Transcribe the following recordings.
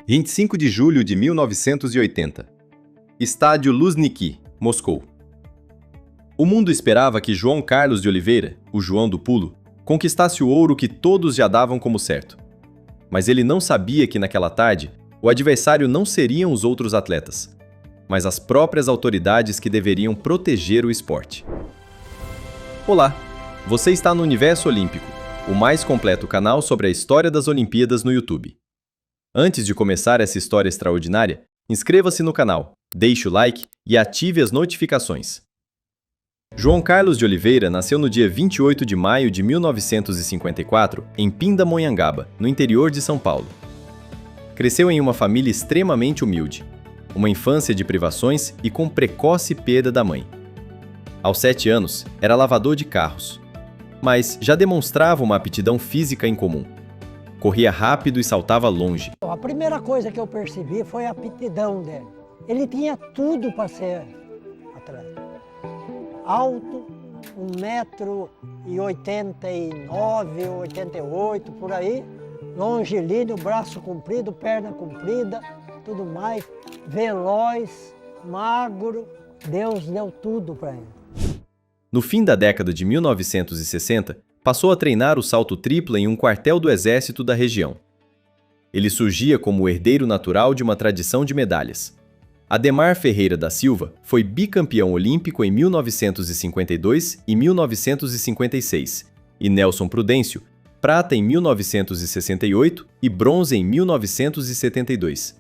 25 de julho de 1980. Estádio Luzhniki, Moscou. O mundo esperava que João Carlos de Oliveira, o João do Pulo, conquistasse o ouro que todos já davam como certo. Mas ele não sabia que naquela tarde, o adversário não seriam os outros atletas, mas as próprias autoridades que deveriam proteger o esporte. Olá, você está no Universo Olímpico, o mais completo canal sobre a história das Olimpíadas no YouTube. Antes de começar essa história extraordinária, inscreva-se no canal, deixe o like e ative as notificações. João Carlos de Oliveira nasceu no dia 28 de maio de 1954 em Pindamonhangaba, no interior de São Paulo. Cresceu em uma família extremamente humilde, uma infância de privações e com precoce perda da mãe. Aos 7 anos, era lavador de carros, mas já demonstrava uma aptidão física incomum. Corria rápido e saltava longe. A primeira coisa que eu percebi foi a aptidão dele. Ele tinha tudo para ser atleta. Alto, 1,89 m, 88 por aí, longilíneo, braço comprido, perna comprida, tudo mais, veloz, magro, Deus deu tudo para ele. No fim da década de 1960, passou a treinar o salto triplo em um quartel do exército da região. Ele surgia como o herdeiro natural de uma tradição de medalhas. Ademar Ferreira da Silva foi bicampeão olímpico em 1952 e 1956, e Nelson Prudêncio, prata em 1968 e bronze em 1972.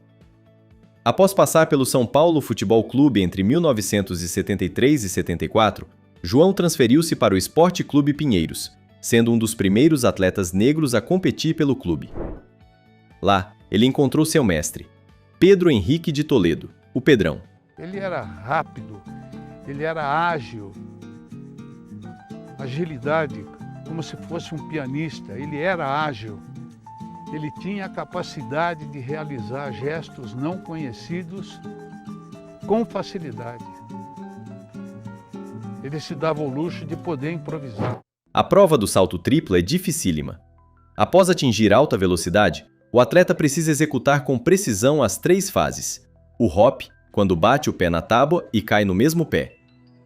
Após passar pelo São Paulo Futebol Clube entre 1973 e 74, João transferiu-se para o Esporte Clube Pinheiros, sendo um dos primeiros atletas negros a competir pelo clube. Lá, ele encontrou seu mestre, Pedro Henrique de Toledo, o Pedrão. Ele era rápido, ele era ágil, agilidade, como se fosse um pianista. Ele era ágil, ele tinha a capacidade de realizar gestos não conhecidos com facilidade. Ele se dava o luxo de poder improvisar. A prova do salto triplo é dificílima. Após atingir alta velocidade, o atleta precisa executar com precisão as 3 fases. O hop, quando bate o pé na tábua e cai no mesmo pé.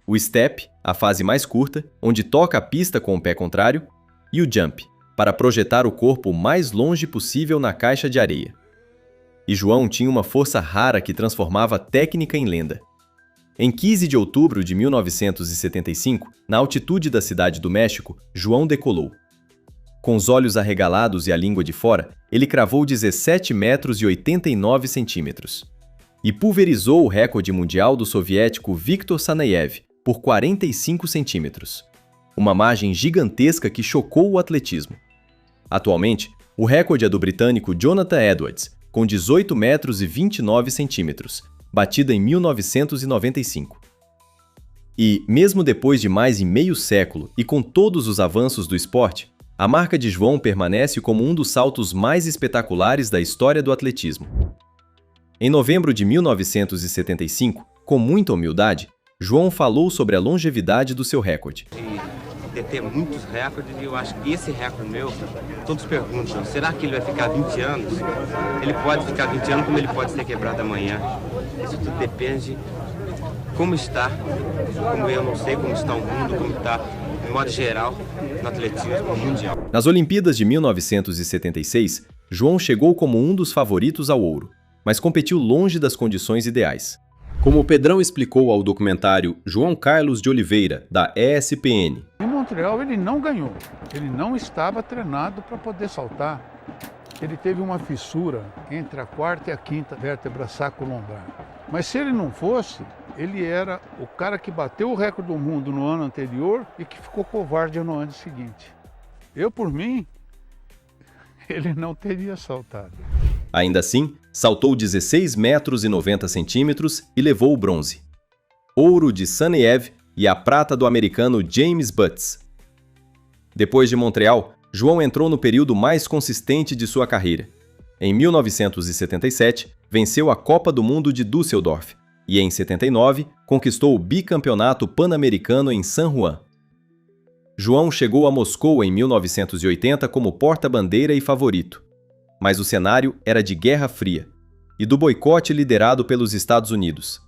O step, a fase mais curta, onde toca a pista com o pé contrário. E o jump, para projetar o corpo o mais longe possível na caixa de areia. E João tinha uma força rara que transformava a técnica em lenda. Em 15 de outubro de 1975, na altitude da Cidade do México, João decolou. Com os olhos arregalados e a língua de fora, ele cravou 17 metros e 89 centímetros. E pulverizou o recorde mundial do soviético Viktor Sanayev por 45 centímetros. Uma margem gigantesca que chocou o atletismo. Atualmente, o recorde é do britânico Jonathan Edwards, com 18 metros e 29 centímetros, batida em 1995. E, mesmo depois de mais de meio século e com todos os avanços do esporte, a marca de João permanece como um dos saltos mais espetaculares da história do atletismo. Em novembro de 1975, com muita humildade, João falou sobre a longevidade do seu recorde. Deter muitos recordes e eu acho que esse recorde meu, todos perguntam, será que ele vai ficar 20 anos? Ele pode ficar 20 anos como ele pode ser quebrado amanhã. Isso tudo depende como está, como eu não sei como está o mundo, como está, de modo geral, no atletismo mundial. Nas Olimpíadas de 1976, João chegou como um dos favoritos ao ouro, mas competiu longe das condições ideais. Como o Pedrão explicou ao documentário João Carlos de Oliveira, da ESPN. Em Montreal ele não ganhou, ele não estava treinado para poder saltar. Ele teve uma fissura entre a 4ª e a 5ª vértebra sacro-lombar. Mas se ele não fosse, ele era o cara que bateu o recorde do mundo no ano anterior e que ficou covarde no ano seguinte. Eu, por mim, ele não teria saltado. Ainda assim, saltou 16 metros e 90 centímetros e levou o bronze. Ouro de Sanayev e a prata do americano James Butts. Depois de Montreal, João entrou no período mais consistente de sua carreira. Em 1977, venceu a Copa do Mundo de Düsseldorf e, em 79, conquistou o bicampeonato pan-americano em San Juan. João chegou a Moscou em 1980 como porta-bandeira e favorito. Mas o cenário era de Guerra Fria, e do boicote liderado pelos Estados Unidos.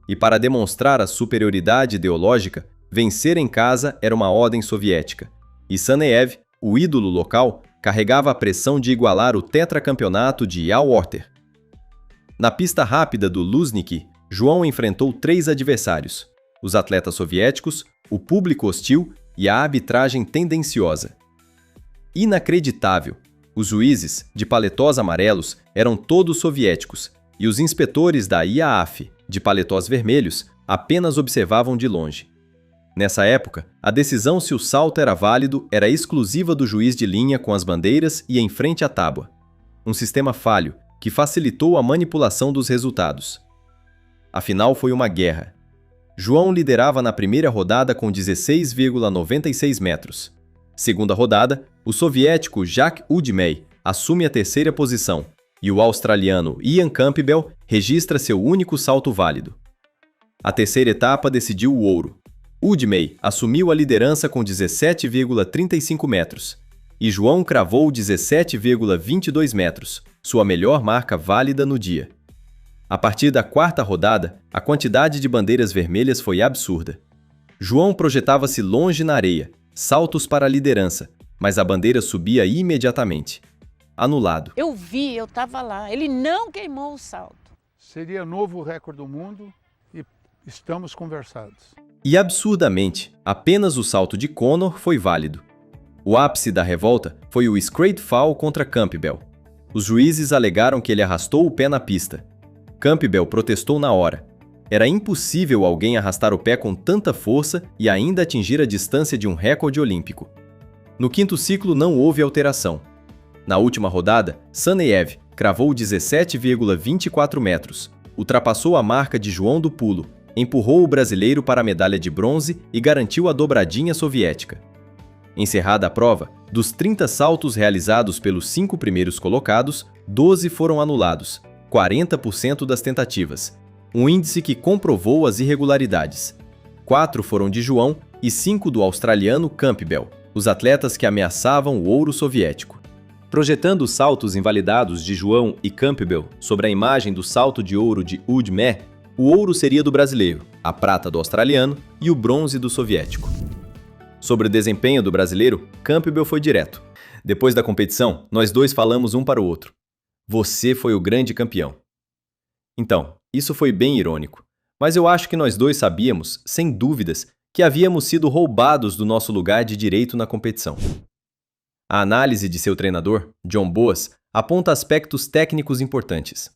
E para demonstrar a superioridade ideológica, vencer em casa era uma ordem soviética. E Saneev, o ídolo local, carregava a pressão de igualar o tetracampeonato de Yalwater. Na pista rápida do Luzhniki, João enfrentou 3 adversários: os atletas soviéticos, o público hostil e a arbitragem tendenciosa. Inacreditável! Os juízes, de paletós amarelos, eram todos soviéticos, e os inspetores da IAAF, de paletós vermelhos, apenas observavam de longe. Nessa época, a decisão se o salto era válido era exclusiva do juiz de linha com as bandeiras e em frente à tábua. Um sistema falho, que facilitou a manipulação dos resultados. Afinal, foi uma guerra. João liderava na primeira rodada com 16,96 metros. Segunda rodada, o soviético Jacques Udmey assume a terceira posição e o australiano Ian Campbell registra seu único salto válido. A terceira etapa decidiu o ouro. Udmey assumiu a liderança com 17,35 metros e João cravou 17,22 metros, sua melhor marca válida no dia. A partir da quarta rodada, a quantidade de bandeiras vermelhas foi absurda. João projetava-se longe na areia, saltos para a liderança, mas a bandeira subia imediatamente. Anulado. Eu vi, eu estava lá. Ele não queimou o salto. Seria novo recorde do mundo e estamos conversados. E absurdamente, apenas o salto de Connor foi válido. O ápice da revolta foi o straight foul contra Campbell. Os juízes alegaram que ele arrastou o pé na pista. Campbell protestou na hora. Era impossível alguém arrastar o pé com tanta força e ainda atingir a distância de um recorde olímpico. No quinto ciclo não houve alteração. Na última rodada, Saneev cravou 17,24 metros, ultrapassou a marca de João do pulo, empurrou o brasileiro para a medalha de bronze e garantiu a dobradinha soviética. Encerrada a prova, dos 30 saltos realizados pelos 5 primeiros colocados, 12 foram anulados, 40% das tentativas, um índice que comprovou as irregularidades. 4 foram de João e 5 do australiano Campbell, os atletas que ameaçavam o ouro soviético. Projetando os saltos invalidados de João e Campbell sobre a imagem do salto de ouro de Udmey, o ouro seria do brasileiro, a prata do australiano e o bronze do soviético. Sobre o desempenho do brasileiro, Campbell foi direto. Depois da competição, nós dois falamos um para o outro. Você foi o grande campeão. Então, isso foi bem irônico, mas eu acho que nós dois sabíamos, sem dúvidas, que havíamos sido roubados do nosso lugar de direito na competição. A análise de seu treinador, John Boas, aponta aspectos técnicos importantes.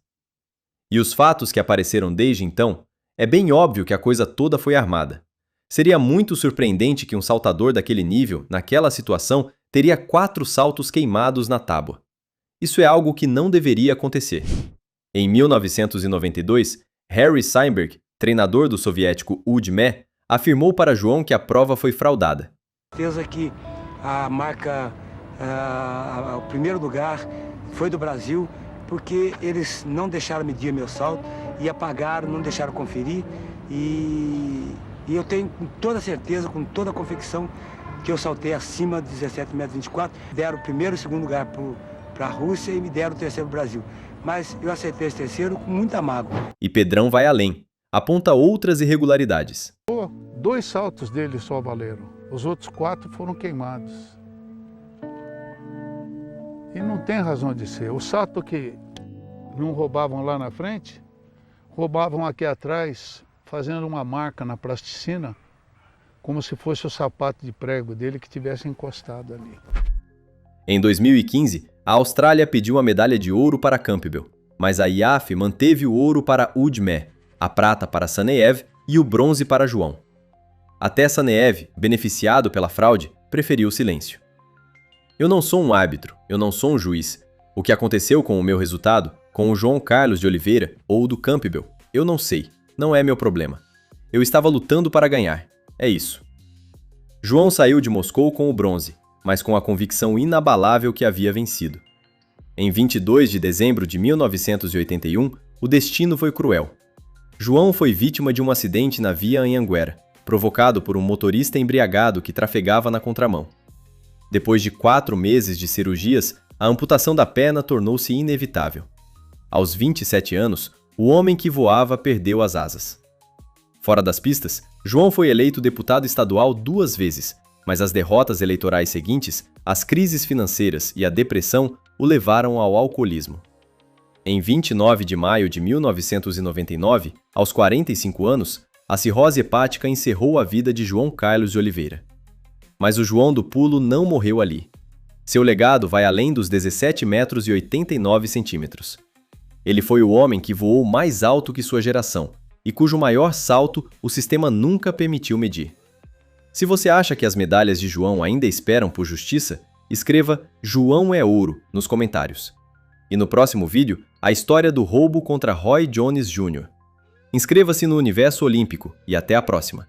E os fatos que apareceram desde então, é bem óbvio que a coisa toda foi armada. Seria muito surpreendente que um saltador daquele nível, naquela situação, teria 4 saltos queimados na tábua. Isso é algo que não deveria acontecer. Em 1992, Harry Steinberg, treinador do soviético Udmey, afirmou para João que a prova foi fraudada. Certeza que a marca, o primeiro lugar foi do Brasil, porque eles não deixaram medir meu salto e apagaram, não deixaram conferir. E eu tenho com toda certeza, com toda a convicção, que eu saltei acima de 17,24 metros. Deram o primeiro e o segundo lugar para a Rússia e me deram o terceiro para o Brasil. Mas eu aceitei esse terceiro com muita mágoa. E Pedrão vai além. Aponta outras irregularidades. 2 saltos dele só valeram. Os outros 4 foram queimados. E não tem razão de ser. O salto que não roubavam lá na frente, roubavam aqui atrás, fazendo uma marca na plasticina, como se fosse o sapato de prego dele que tivesse encostado ali. Em 2015, a Austrália pediu a medalha de ouro para Campbell, mas a IAAF manteve o ouro para Udmey, a prata para Saneev e o bronze para João. Até Saneev, beneficiado pela fraude, preferiu o silêncio. Eu não sou um árbitro, eu não sou um juiz. O que aconteceu com o meu resultado, com o João Carlos de Oliveira ou do Campbell, eu não sei, não é meu problema. Eu estava lutando para ganhar, é isso. João saiu de Moscou com o bronze, mas com a convicção inabalável que havia vencido. Em 22 de dezembro de 1981, o destino foi cruel. João foi vítima de um acidente na via Anhanguera, provocado por um motorista embriagado que trafegava na contramão. Depois de 4 meses de cirurgias, a amputação da perna tornou-se inevitável. Aos 27 anos, o homem que voava perdeu as asas. Fora das pistas, João foi eleito deputado estadual 2 vezes, mas as derrotas eleitorais seguintes, as crises financeiras e a depressão o levaram ao alcoolismo. Em 29 de maio de 1999, aos 45 anos, a cirrose hepática encerrou a vida de João Carlos de Oliveira. Mas o João do Pulo não morreu ali. Seu legado vai além dos 17 metros e 89 centímetros. Ele foi o homem que voou mais alto que sua geração e cujo maior salto o sistema nunca permitiu medir. Se você acha que as medalhas de João ainda esperam por justiça, escreva "João é ouro" nos comentários. E no próximo vídeo, a história do roubo contra Roy Jones Jr. Inscreva-se no Universo Olímpico e até a próxima!